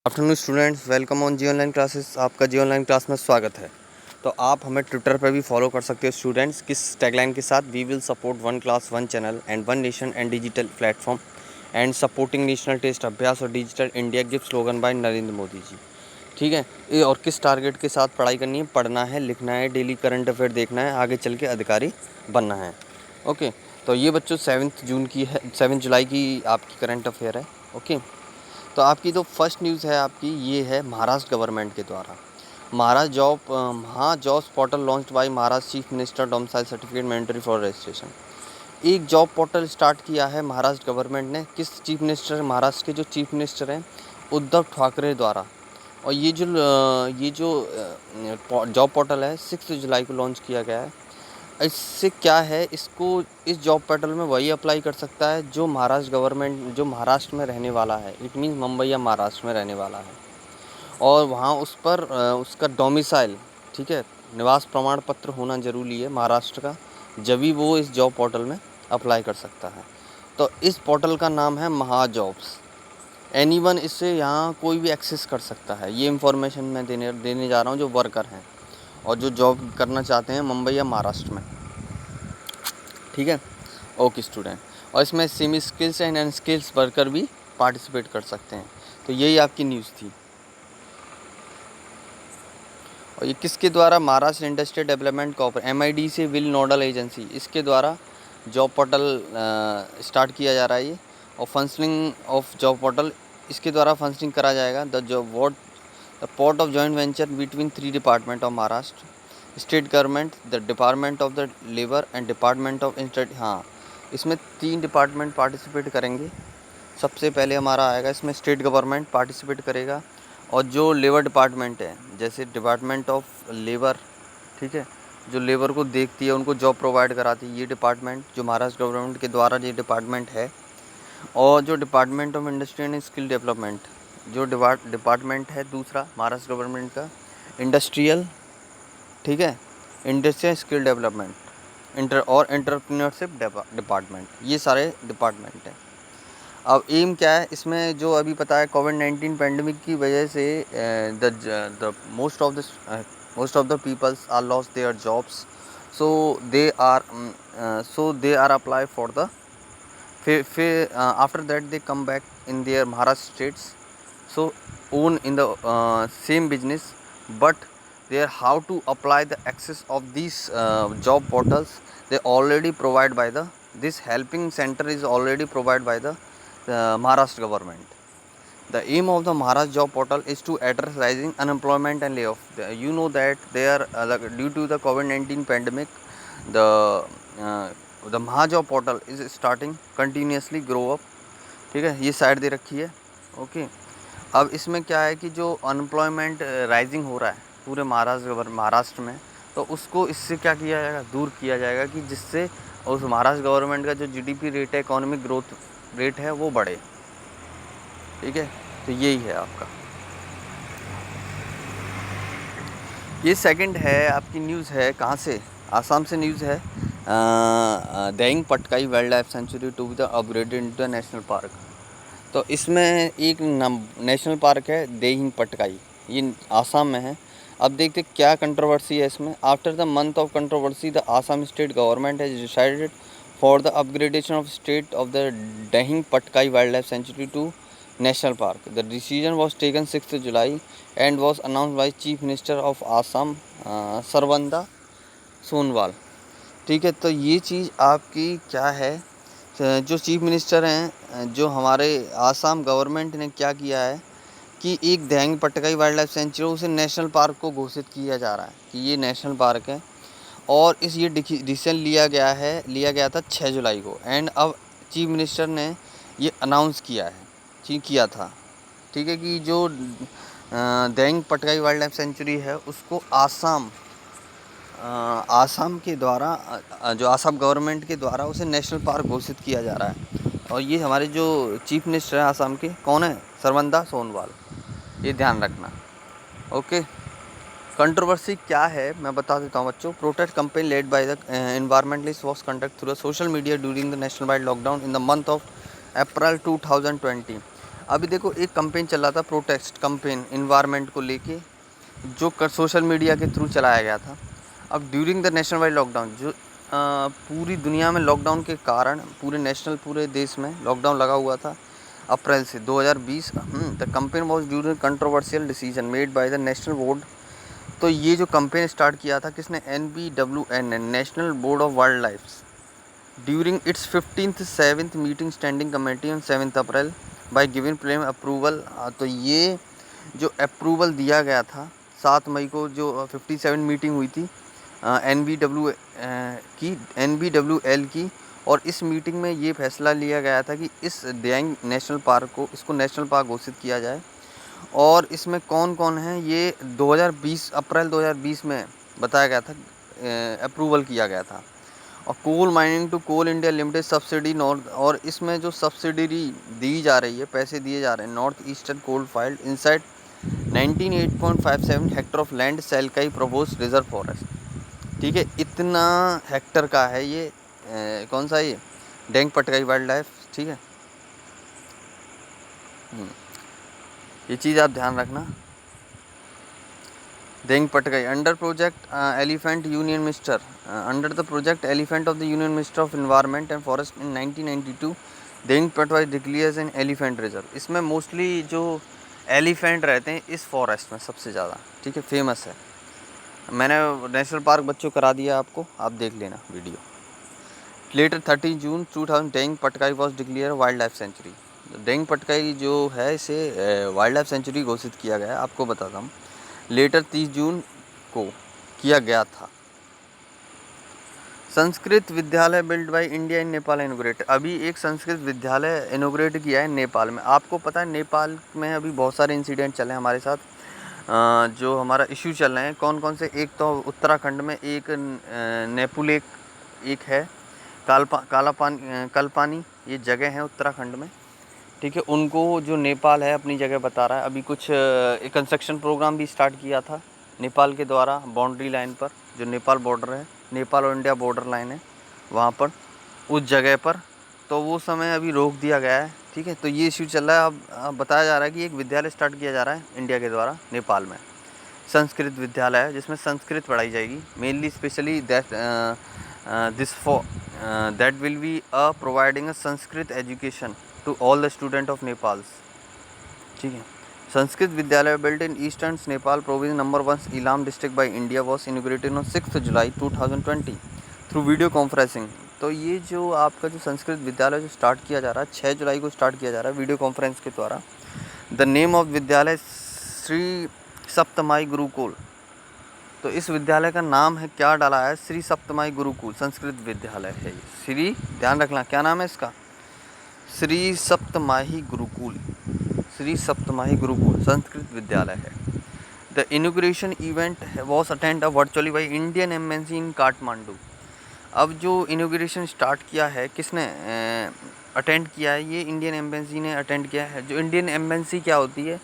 Afternoon students, welcome on G online classes. आपका G online class में स्वागत है। तो आप हमें ट्विटर पर भी फॉलो कर सकते हो स्टूडेंट्स, किस टैगलाइन के साथ, we will support one class one channel and one nation and digital platform and supporting national test Abhyas और digital India give slogan by Narendra Modi ji. ठीक है, ये और किस टारगेट के साथ पढ़ाई करनी है, पढ़ना है, लिखना है, डेली करंट अफेयर देखना है, आगे चल के अधिकारी बनना है। ओके, तो ये बच्चों 7 जुलाई की आपकी करंट अफेयर है। ओके, तो आपकी जो फर्स्ट न्यूज़ है आपकी ये है महाराष्ट्र गवर्नमेंट के द्वारा jobs portal launched by Maharashtra chief minister domicile certificate mandatory for registration. एक जॉब पोर्टल स्टार्ट किया है महाराष्ट्र गवर्नमेंट ने। किस चीफ मिनिस्टर, महाराष्ट्र के जो चीफ मिनिस्टर हैं उद्धव ठाकरे द्वारा। और ये जो जॉब पोर्टल है 6 जुलाई को लॉन्च किया गया है। इससे क्या है, इस जॉब पोर्टल में वही अप्लाई कर सकता है जो महाराष्ट्र में रहने वाला है। इट मीन्स मुंबई या महाराष्ट्र में रहने वाला है और वहाँ उस पर उसका डोमिसाइल, ठीक है, निवास प्रमाण पत्र होना ज़रूरी है महाराष्ट्र का, जब भी वो इस जॉब पोर्टल में अप्लाई कर सकता है। तो इस पोर्टल का नाम है महाजॉब्स। एनीवन इससे यहाँ कोई भी एक्सेस कर सकता है। ये इन्फॉर्मेशन मैं देने जा रहा हूँ जो वर्कर हैं और जो जॉब करना चाहते हैं मुंबई या महाराष्ट्र में। ठीक है, ओके स्टूडेंट। और इसमें सेमी स्किल्स एंड अनस्किल्स वर्कर भी पार्टिसिपेट कर सकते हैं। तो यही आपकी न्यूज़ थी। और ये किसके द्वारा, Maharashtra industrial development corporation MID से विल नोडल एजेंसी, इसके द्वारा जॉब पोर्टल स्टार्ट किया जा रहा है ये। और फंक्शनिंग ऑफ जॉब पोर्टल इसके द्वारा फंक्शनिंग करा जाएगा। The port of joint venture between 3 department of Maharashtra state government, the department of the labour and department of instead. हाँ, इसमें 3 डिपार्टमेंट पार्टिसिपेट करेंगे। सबसे पहले हमारा आएगा, इसमें स्टेट गवर्नमेंट पार्टिसिपेट करेगा और जो लेबर डिपार्टमेंट है, जैसे डिपार्टमेंट ऑफ लेबर, ठीक है, जो लेबर को देखती है, उनको जॉब प्रोवाइड कराती है, ये डिपार्टमेंट जो महाराष्ट्र गवर्नमेंट के द्वारा ये डिपार्टमेंट है। और जो department of industry and skill development, जो डिपार्टमेंट है दूसरा महाराष्ट्र गवर्नमेंट का, इंडस्ट्रियल, ठीक है, इंडस्ट्रियल स्किल डेवलपमेंट और एंटरप्रेन्योरशिप डिपार्टमेंट, ये सारे डिपार्टमेंट हैं। अब एम क्या है इसमें, जो अभी पता है कोविड-19 पैंडमिक की वजह से the most of the peoples are lost their jobs, so they are apply for the after that they come back in their Maharashtra states, so own in the same business, but they are how to apply the access of these job portals. They already provide by the, this helping center is already provided by the Maharashtra government. The aim of the Maharashtra job portal is to address rising unemployment and layoff. You know that there due to the COVID-19 pandemic, the Mahajob portal is starting continuously grow up. ठीक है, ये side दे रखी है। Okay, अब इसमें क्या है कि जो अनएम्प्लॉयमेंट राइजिंग हो रहा है पूरे महाराष्ट्र में, तो उसको इससे क्या किया जाएगा, दूर किया जाएगा कि जिससे उस महाराष्ट्र गवर्नमेंट का जो GDP रेट है, इकोनॉमिक ग्रोथ रेट है, वो बढ़े। ठीक है, तो यही है आपका। ये सेकंड है आपकी न्यूज़ है, कहाँ से, आसाम से न्यूज़ है। Dehing Patkai wildlife sanctuary to be the upgraded into the national park. तो इसमें एक नेशनल पार्क है देहिंग पटकाई, ये आसाम में है। अब देखते क्या कंट्रोवर्सी है इसमें। After the month of controversy the Assam state government has decided for the upgradation of state of the Dehing Patkai wildlife sanctuary to national park. The decision was taken 6 July and was announce by chief minister of Assam Sarbananda Sonowal. ठीक है, तो ये चीज़ आपकी क्या है, जो chief minister हैं, जो हमारे आसाम गवर्नमेंट ने क्या किया है कि एक Dehing Patkai wildlife century, उसे नेशनल पार्क को घोषित किया जा रहा है कि ये नेशनल पार्क है। और ये डिसीजन लिया गया था 6 जुलाई को। एंड अब चीफ मिनिस्टर ने ये अनाउंस किया था। ठीक है, कि जो Dehing Patkai wildlife century है उसको आसाम के द्वारा, जो आसाम गवर्नमेंट के द्वारा उसे नेशनल पार्क घोषित किया जा रहा है। और ये हमारे जो चीफ मिनिस्टर हैं आसाम के, कौन है, सर्बानंद सोनोवाल, ये ध्यान रखना। ओके, कंट्रोवर्सी क्या है मैं बता देता हूँ बच्चों। Protest campaign led by the environmentalist was conduct through social media during the national wide lockdown in the month of April 2020। अभी देखो एक कैंपेन चल रहा था, प्रोटेस्ट कैंपेन इन्वायरमेंट को लेके, जो सोशल मीडिया के थ्रू चलाया गया था। अब during the national wide lockdown, जो पूरी दुनिया में लॉकडाउन के कारण पूरे देश में लॉकडाउन लगा हुआ था अप्रैल से 2020। The campaign was during controversial decision made by the national board. तो ये जो कैंपेन स्टार्ट किया था किसने, NBWN, national board of wild life, during its 15th 7th meeting standing committee on 7 April by given प्लेम अप्रूवल। तो ये जो अप्रूवल दिया गया था 7 मई को, जो 57 मीटिंग हुई थी NBWL की, और इस मीटिंग में ये फैसला लिया गया था कि इस दियांग नेशनल पार्क को, इसको नेशनल पार्क घोषित किया जाए। और इसमें कौन कौन है, ये 2020 अप्रैल 2020 में बताया गया था, अप्रूवल किया गया था। और coal mining to Coal India Limited subsidy north, और इसमें जो सब्सिडी दी जा रही है, पैसे दिए जा रहे हैं, north eastern coal field inside 98.57 hectare of land Saleki propose reserve forest. ठीक है, इतना हेक्टर का है ये, कौन सा, ये डेंग पटकाई वाइल्ड लाइफ। ठीक है, ये चीज़ आप ध्यान रखना। Dehing Patkai under project elephant union minister, under the project elephant of the union minister of environment and forest in 1992 Dehing Patkai declares an elephant reserve. इसमें मोस्टली जो एलिफेंट रहते हैं इस फॉरेस्ट में सबसे ज़्यादा, ठीक है, फेमस है। मैंने नेशनल पार्क बच्चों करा दिया आपको, आप देख लेना video. Later 30 June 2000 Dehing Patkai was declare wildlife sanctuary. Dehing Patkai जो है इसे वाइल्ड लाइफ सेंचुरी घोषित किया गया है, आपको बताता हूँ। लेटर 30 जून को किया गया था। संस्कृत विद्यालय build by India in Nepal इनोग्रेट, अभी एक संस्कृत विद्यालय इनोग्रेट किया है नेपाल में। आपको पता है नेपाल में अभी बहुत सारे इंसिडेंट चले हैं हमारे साथ, जो हमारा इशू चल रहे हैं। कौन कौन से, एक तो उत्तराखंड में एक नेपू लेक एक है, कलपानी ये जगह है उत्तराखंड में। ठीक है, उनको जो नेपाल है अपनी जगह बता रहा है। अभी कुछ एक कंस्ट्रक्शन प्रोग्राम भी स्टार्ट किया था नेपाल के द्वारा बाउंड्री लाइन पर, जो नेपाल बॉर्डर है, नेपाल और इंडिया बॉर्डर लाइन है वहाँ पर, उस जगह पर। तो वो समय अभी रोक दिया गया है। ठीक है, तो ये इशू चल रहा है। अब बताया जा रहा है कि एक विद्यालय स्टार्ट किया जा रहा है इंडिया के द्वारा नेपाल में, संस्कृत विद्यालय है, जिसमें संस्कृत पढ़ाई जाएगी mainly, specially that will be providing a Sanskrit education to all the student of Nepal. ठीक है, Sanskrit Vidyalaya built in eastern Nepal province number 1 Ilam district by India was inaugurated on 6 July 2020 through video conferencing. तो ये जो आपका जो संस्कृत विद्यालय जो स्टार्ट किया जा रहा है 6 जुलाई को स्टार्ट किया जा रहा है वीडियो कॉन्फ्रेंस के द्वारा। द नेम ऑफ विद्यालय श्री सप्तमाई गुरुकुल। तो इस विद्यालय का नाम है, क्या डाला है, श्री सप्तमाई गुरुकुल संस्कृत विद्यालय है। श्री, ध्यान रखना क्या नाम है इसका, श्री सप्तमाही गुरुकुल, श्री सप्तमाही गुरुकुल संस्कृत विद्यालय है। The inauguration event was attend virtually by Indian embassy in Kathmandu. अब जो इनॉग्रेशन स्टार्ट किया है किसने अटेंड किया है, ये इंडियन एम्बेसी ने अटेंड किया है। जो इंडियन एम्बेसी क्या होती है,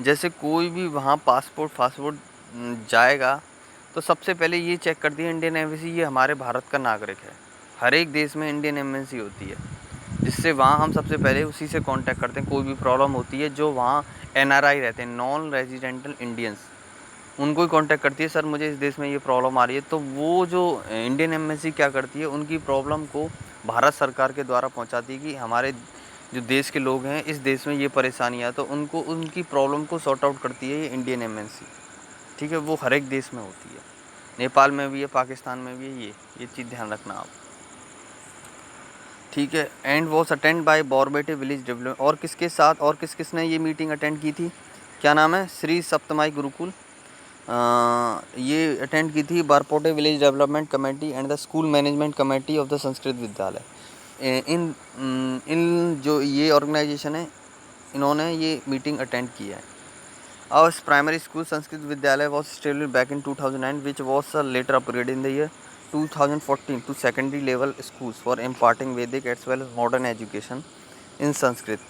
जैसे कोई भी वहाँ पासपोर्ट जाएगा तो सबसे पहले ये चेक करती है इंडियन एम्बेसी, ये हमारे भारत का नागरिक है। हर एक देश में इंडियन एम्बेसी होती है, जिससे वहाँ हम सबसे पहले उसी से कांटेक्ट करते हैं। कोई भी प्रॉब्लम होती है, जो वहाँ NRI रहते हैं, नॉन रेजिडेंटल इंडियंस, उनको ही कांटेक्ट करती है, सर मुझे इस देश में ये प्रॉब्लम आ रही है। तो वो जो इंडियन एम्बेसी क्या करती है, उनकी प्रॉब्लम को भारत सरकार के द्वारा पहुँचाती है कि हमारे जो देश के लोग हैं इस देश में ये परेशानियाँ, तो उनको उनकी प्रॉब्लम को सॉर्ट आउट करती है ये इंडियन एम्बेसी। ठीक है, वो हर एक देश में होती है, नेपाल में भी है, पाकिस्तान में भी है, ये चीज़ ध्यान रखना आप। ठीक है, and was attend by Borbete village development, और किसके साथ, और किसने ये मीटिंग अटेंड की थी, क्या नाम है, श्री सप्तमाई गुरुकुल। ये अटेंड की थी Barpote village development committee and the school management committee of the Sanskrit vidyalaya. इन जो ये ऑर्गेनाइजेशन है, इन्होंने ये मीटिंग अटेंड किया है। Our primary school Sanskrit Vidyalaya was established back in 2009, which was later upgraded in the year 2014 to secondary level schools for imparting Vedic as well as modern education in Sanskrit।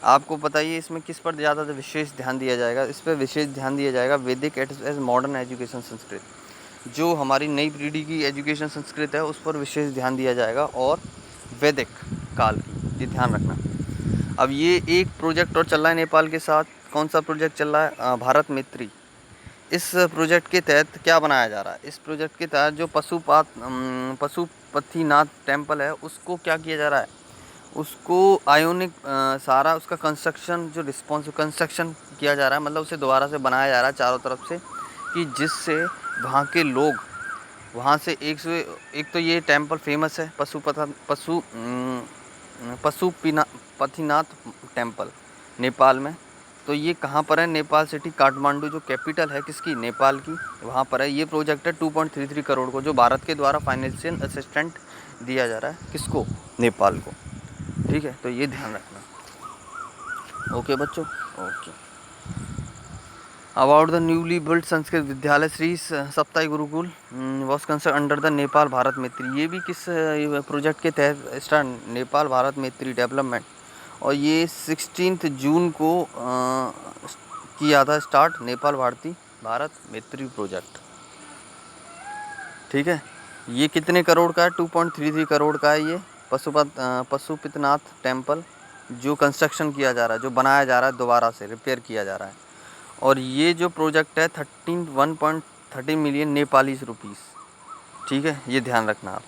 आपको बताइए इसमें किस पर ज़्यादा विशेष ध्यान दिया जाएगा, इस पर विशेष ध्यान दिया जाएगा वैदिक एज मॉडर्न एजुकेशन संस्कृत। जो हमारी नई पीढ़ी की एजुकेशन संस्कृत है उस पर विशेष ध्यान दिया जाएगा, और वैदिक काल की, ये ध्यान रखना। अब ये एक प्रोजेक्ट और चल रहा है नेपाल के साथ। कौन सा प्रोजेक्ट चल रहा है? भारत मैत्री। इस प्रोजेक्ट के तहत क्या बनाया जा रहा है? इस प्रोजेक्ट के तहत जो पशुपतिनाथ टेम्पल है उसको क्या किया जा रहा है? उसको आयोनिक सारा उसका कंस्ट्रक्शन जो कंस्ट्रक्शन किया जा रहा है, मतलब उसे दोबारा से बनाया जा रहा है चारों तरफ से, कि जिससे वहाँ के लोग वहाँ से एक तो ये टेम्पल फेमस है पशुपतिनाथ टेम्पल नेपाल में। तो ये कहाँ पर है? नेपाल सिटी काठमांडू, जो कैपिटल है किसकी? नेपाल की, वहाँ पर है। ये प्रोजेक्ट है 2.33 करोड़ को, जो भारत के द्वारा फाइनेंशियल असिस्टेंट दिया जा रहा है। किसको? नेपाल को। ठीक है, तो ये ध्यान रखना। ओके बच्चों, okay. About the newly built Sanskrit vidyalaya Shri Saptai Gurukul was construct under the Nepal Bharat Maitri. ये भी किस प्रोजेक्ट के तहत स्टार्ट? नेपाल भारत मैत्री डेवलपमेंट। और ये 16 जून को किया था स्टार्ट, नेपाल भारत मैत्री प्रोजेक्ट। ठीक है, ये कितने करोड़ का है? 2.33 करोड़ का है ये पशुपतिनाथ टेम्पल, जो कंस्ट्रक्शन किया जा रहा है, जो बनाया जा रहा है, दोबारा से रिपेयर किया जा रहा है। और ये जो प्रोजेक्ट है 1.30 मिलियन नेपाली रुपीस। ठीक है, ये ध्यान रखना आप।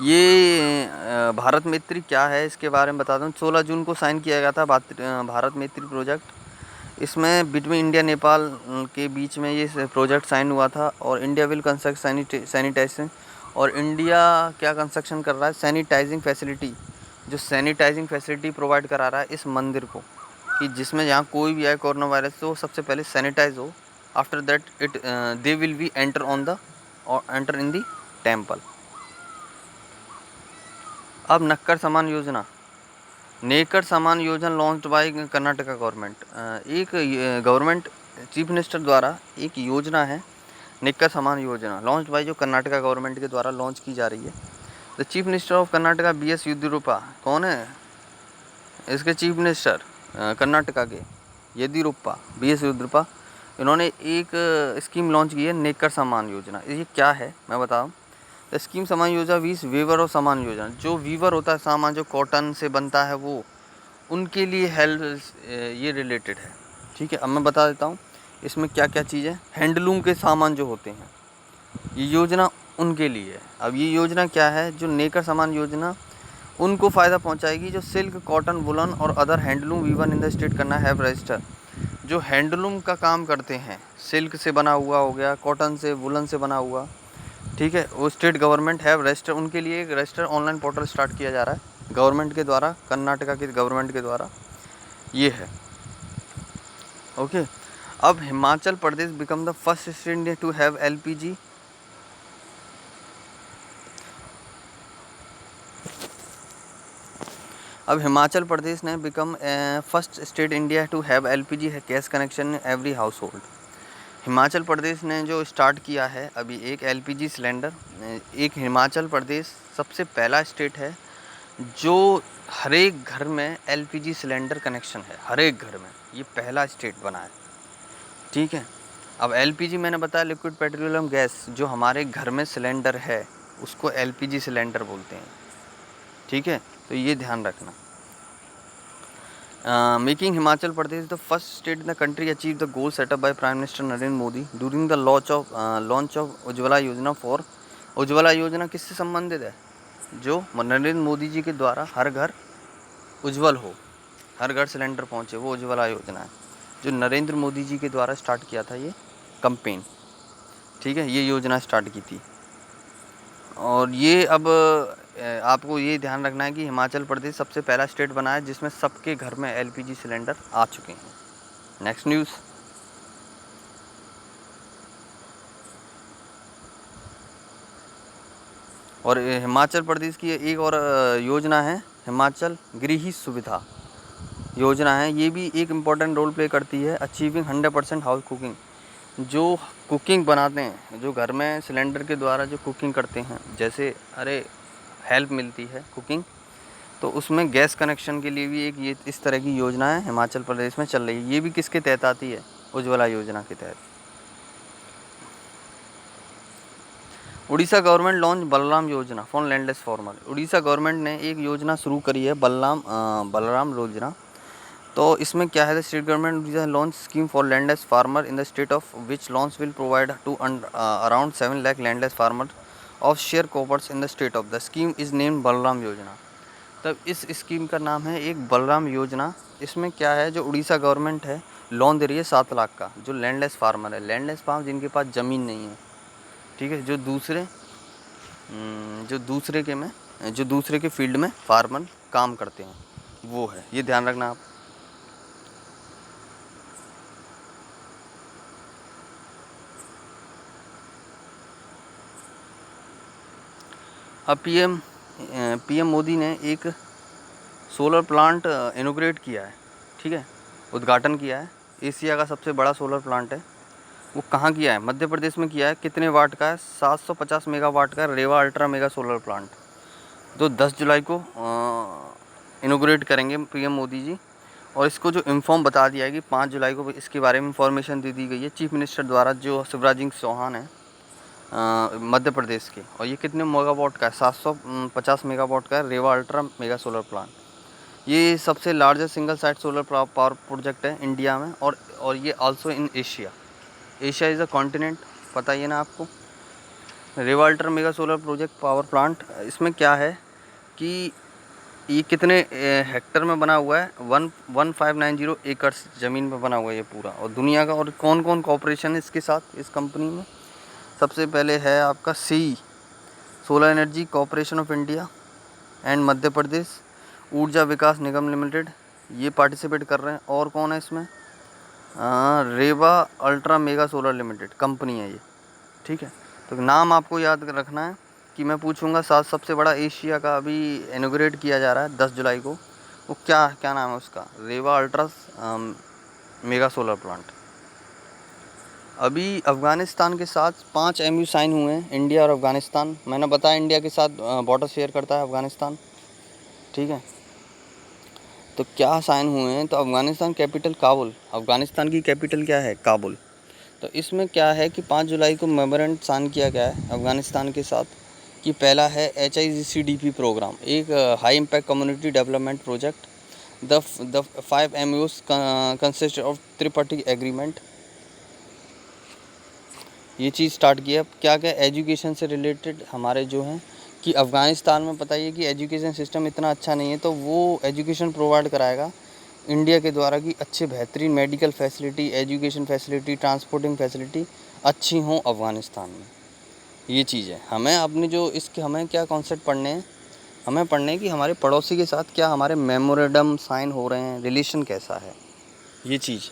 ये भारत मैत्री क्या है इसके बारे में बता दूं। 16 जून को साइन किया गया था भारत मैत्री प्रोजेक्ट। इसमें बिटवीन इंडिया नेपाल के बीच में ये प्रोजेक्ट साइन हुआ था। और इंडिया विल कंस्ट्रक्ट सैनिटाइजेशन। और इंडिया क्या कंस्ट्रक्शन कर रहा है? सैनिटाइजिंग फैसिलिटी, जो सैनिटाइजिंग फैसिलिटी प्रोवाइड करा रहा है इस मंदिर को, कि जिसमें यहाँ कोई भी आए कोरोना वायरस तो सबसे पहले सैनिटाइज हो। After that they will be enter in the temple. अब नेकर समान योजना लॉन्च बाय कर्नाटका गवर्नमेंट। एक गवर्नमेंट चीफ मिनिस्टर द्वारा एक योजना है नेकर समान योजना, लॉन्च बाय जो कर्नाटका गवर्नमेंट के द्वारा लॉन्च की जा रही है। The chief minister of Karnataka BS Yediyurappa. कौन है इसके चीफ मिनिस्टर? कर्नाटका के येदियुरप्पा, BS येदियुरप्पा। इन्होंने एक स्कीम लॉन्च की है नेकर समान योजना। ये क्या है मैं बताऊँ। स्कीम समान योजना वीस वीवर और समान योजना, जो वीवर होता है सामान जो कॉटन से बनता है, वो उनके लिए हेल्प ये रिलेटेड है। ठीक है, अब मैं बता देता हूँ इसमें क्या क्या चीज़ है। हैंडलूम के सामान जो होते हैं, ये योजना उनके लिए है। अब ये योजना क्या है? जो नेकर समान योजना उनको फ़ायदा पहुँचाएगी जो सिल्क, कॉटन, वुलन और other handloom weaver in the state करना है रजिस्टर। जो हैंडलूम का काम करते हैं, सिल्क से बना हुआ हो गया, कॉटन से, वुलन से बना हुआ, ठीक है, वो स्टेट गवर्नमेंट है रजिस्टर, उनके लिए एक रजिस्टर ऑनलाइन पोर्टल स्टार्ट किया जा रहा है गवर्नमेंट के द्वारा, कर्नाटका के गवर्नमेंट के द्वारा। ये है ओके। अब Himachal Pradesh become the first state India to have LPG। अब हिमाचल प्रदेश ने become first state India to have LPG है gas connection in every household. Himachal Pradesh ने जो स्टार्ट किया है अभी एक LPG सिलेंडर। एक हिमाचल प्रदेश सबसे पहला स्टेट है जो हर एक घर में LPG सिलेंडर कनेक्शन है, हर एक घर में, ये पहला स्टेट बना है। ठीक है, अब LPG मैंने बताया लिक्विड पेट्रोलियम गैस, जो हमारे घर में सिलेंडर है उसको LPG सिलेंडर बोलते हैं। ठीक है, तो ये ध्यान रखना। Making Himachal Pradesh the first state in the country achieve the goal setup by prime minister Narendra Modi during the launch of Ujjwala योजना फॉर। उज्ज्वला योजना किससे संबंधित है? जो नरेंद्र मोदी जी के द्वारा हर घर उज्ज्वल हो, हर घर सिलेंडर पहुँचे, वो उज्ज्वला योजना है जो नरेंद्र मोदी जी के द्वारा स्टार्ट किया था ये कैंपेन। ठीक है, ये योजना स्टार्ट की थी। और ये अब आपको ये ध्यान रखना है कि हिमाचल प्रदेश सबसे पहला स्टेट बना है जिसमें सबके घर में LPG सिलेंडर आ चुके हैं। Next news. और हिमाचल प्रदेश की एक और योजना है हिमाचल गृह सुविधा योजना है। ये भी एक इम्पॉर्टेंट रोल प्ले करती है अचीविंग 100% हाउस कुकिंग। जो कुकिंग बनाते हैं, जो घर में सिलेंडर के द्वारा जो कुकिंग करते हैं, जैसे हेल्प मिलती है कुकिंग, तो उसमें गैस कनेक्शन के लिए भी एक ये इस तरह की योजना है हिमाचल प्रदेश में चल रही है। ये भी किसके तहत आती है? उज्ज्वला योजना के तहत। उड़ीसा गवर्नमेंट लॉन्च बलराम योजना for landless farmer. Orissa government ने एक योजना शुरू करी है बलराम योजना। तो इसमें क्या है, the state government launch scheme for landless farmer in the state of which launch will provide to around 7 lakh landless farmer of sharecroppers in the state of the scheme is named Balram Yojana. तब इस scheme का नाम है एक बलराम योजना। इसमें क्या है, जो उड़ीसा गवर्नमेंट है लोन दे रही है 7 लाख का, जो लैंडलेस फार्मर है, लैंडलेस फार्म जिनके पास ज़मीन नहीं है, ठीक है, जो दूसरे के फील्ड में फार्मर काम करते हैं, वो है, ये ध्यान रखना आप। अब पीएम मोदी ने एक सोलर प्लांट इनोग्रेट किया है, ठीक है, उद्घाटन किया है। एशिया का सबसे बड़ा सोलर प्लांट है। वो कहाँ किया है? मध्य प्रदेश में किया है। कितने वाट का है? 750 मेगावाट का रेवा अल्ट्रा मेगा सोलर प्लांट, जो 10 जुलाई को इनोग्रेट करेंगे पीएम मोदी जी। और इसको जो इन्फॉर्म बता दिया है कि 5 जुलाई को इसके बारे में इंफॉर्मेशन दे दी गई है चीफ मिनिस्टर द्वारा, जो शिवराज सिंह चौहान है मध्य प्रदेश के। और ये कितने मेगावाट का है? 750 मेगावाट का है, Rewa ultra mega solar plant. ये सबसे largest single site solar power project है इंडिया में, और ये also in Asia. Asia is a continent, पता ही है ना आपको। Rewa ultra mega solar project power plant, इसमें क्या है कि ये कितने हेक्टर में बना हुआ है? 1590 एकड़ ज़मीन में बना हुआ है ये पूरा। और दुनिया का और कौन कौन कॉपरेशन है इसके साथ, इस कंपनी में? सबसे पहले है आपका सी solar energy corporation of India and Madhya Pradesh Urja Vikas Nigam limited, ये पार्टिसिपेट कर रहे हैं। और कौन है इसमें? Rewa ultra mega solar limited company है ये, ठीक है। तो नाम आपको याद रखना है कि मैं पूछूंगा सबसे बड़ा एशिया का अभी इनोग्रेट किया जा रहा है 10 जुलाई को, वो क्या नाम है उसका? रेवा अल्ट्रा मेगा सोलर प्लांट। अभी अफ़गानिस्तान के साथ 5 MOU साइन हुए हैं, इंडिया और अफ़गानिस्तान। मैंने बताया इंडिया के साथ बॉर्डर शेयर करता है अफ़गानिस्तान, ठीक है। तो क्या साइन हुए हैं? तो अफ़गानिस्तान कैपिटल काबुल, अफ़गानिस्तान की कैपिटल क्या है? काबुल। तो इसमें क्या है कि 5 जुलाई को मेमोरेंड साइन किया गया है अफ़गानिस्तान के साथ, कि पहला है HICDP प्रोग्राम, एक high impact community development project. The 5 MOUs consist of tripartite agreement. ये चीज़ स्टार्ट किया। क्या एजुकेशन से रिलेटेड हमारे जो हैं, कि अफ़गानिस्तान में पता ही है कि एजुकेशन सिस्टम इतना अच्छा नहीं है, तो वो एजुकेशन प्रोवाइड कराएगा इंडिया के द्वारा, कि अच्छे बेहतरीन medical facility, education facility, transporting facility अच्छी हों अफ़गानिस्तान में। ये चीज़ है। हमें क्या कॉन्सेप्ट पढ़ने हैं? हमें पढ़ने हैं कि हमारे पड़ोसी के साथ क्या हमारे मेमोरेंडम साइन हो रहे हैं, रिलेशन कैसा है, ये चीज़।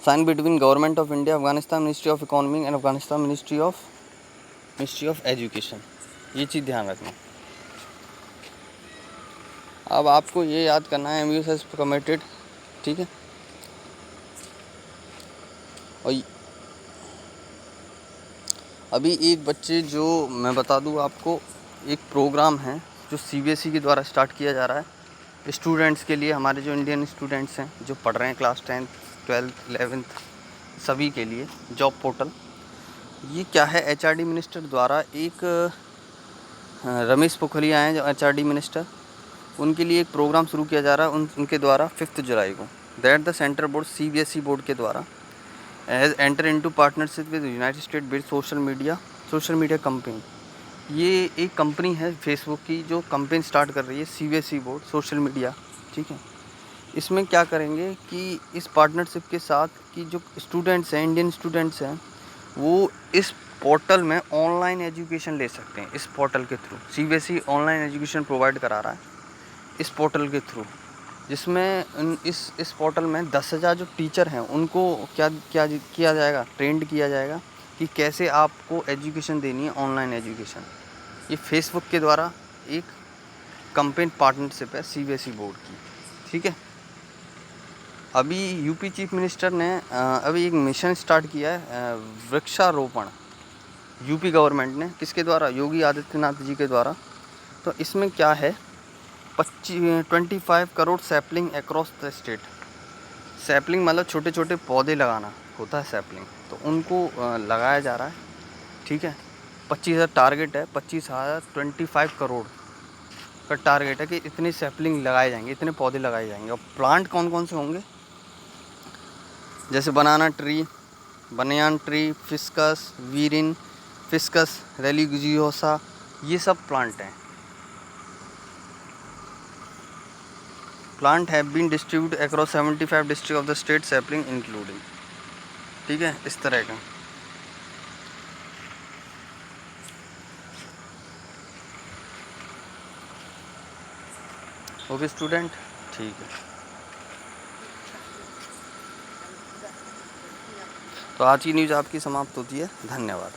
Sign between government of India, Afghanistan ministry of economy and Afghanistan ministry of education, ये चीज़ ध्यान रखना। अब आपको ये याद करना है MOU हैज़ कमिटेड, ठीक है। और अभी एक बच्चे, जो मैं बता दूँ आपको, एक प्रोग्राम है जो CBSE के द्वारा स्टार्ट किया जा रहा है स्टूडेंट्स के लिए, हमारे जो इंडियन स्टूडेंट्स हैं जो पढ़ रहे हैं क्लास 10th 12th 11th, सभी के लिए जॉब पोर्टल। ये क्या है? HRD मिनिस्टर द्वारा एक रमेश पोखरिया हैं जो HRD मिनिस्टर, उनके लिए एक प्रोग्राम शुरू किया जा रहा है उनके द्वारा 5 जुलाई को। That the centre board CBSE board के द्वारा has enter into partnership with United state based social media company. ये एक कंपनी है फेसबुक की, जो कंपेन स्टार्ट कर रही है CBSE बोर्ड सोशल मीडिया, ठीक है। इसमें क्या करेंगे कि इस पार्टनरशिप के साथ, कि जो स्टूडेंट्स हैं, इंडियन स्टूडेंट्स हैं, वो इस पोर्टल में ऑनलाइन एजुकेशन ले सकते हैं। इस पोर्टल के through CBSE online education provide करा रहा है इस पोर्टल के थ्रू, जिसमें इस पोर्टल में 10,000 जो टीचर हैं उनको क्या किया जाएगा? ट्रेंड किया जाएगा कि कैसे आपको एजुकेशन देनी है, ऑनलाइन एजुकेशन। ये फेसबुक के द्वारा एक कंपेन पार्टनरशिप है CBSE बोर्ड की, ठीक है। अभी यूपी चीफ मिनिस्टर ने अभी एक मिशन स्टार्ट किया है वृक्षारोपण, यूपी गवर्नमेंट ने, किसके द्वारा? योगी आदित्यनाथ जी के द्वारा। तो इसमें क्या है? 25 crore sapling across the state. Sapling मतलब छोटे छोटे पौधे लगाना होता है सैपलिंग, तो उनको लगाया जा रहा है ठीक है। 25,000 टारगेट है, 25,000 25 करोड़ का टारगेट है कि इतने सैपलिंग लगाए जाएंगे, इतने पौधे लगाए जाएंगे। और प्लांट कौन कौन से होंगे, जैसे बनाना ट्री, बनियान ट्री, फिस्कस, वीरिन, फिस्कस रेलिगियोसा, ये सब प्लांट हैं। Plant have been distributed across 75 district of the state, sapling including. ठीक है, इस तरह का। ओके स्टूडेंट, ठीक है। तो आज की न्यूज़ आपकी समाप्त होती है। धन्यवाद।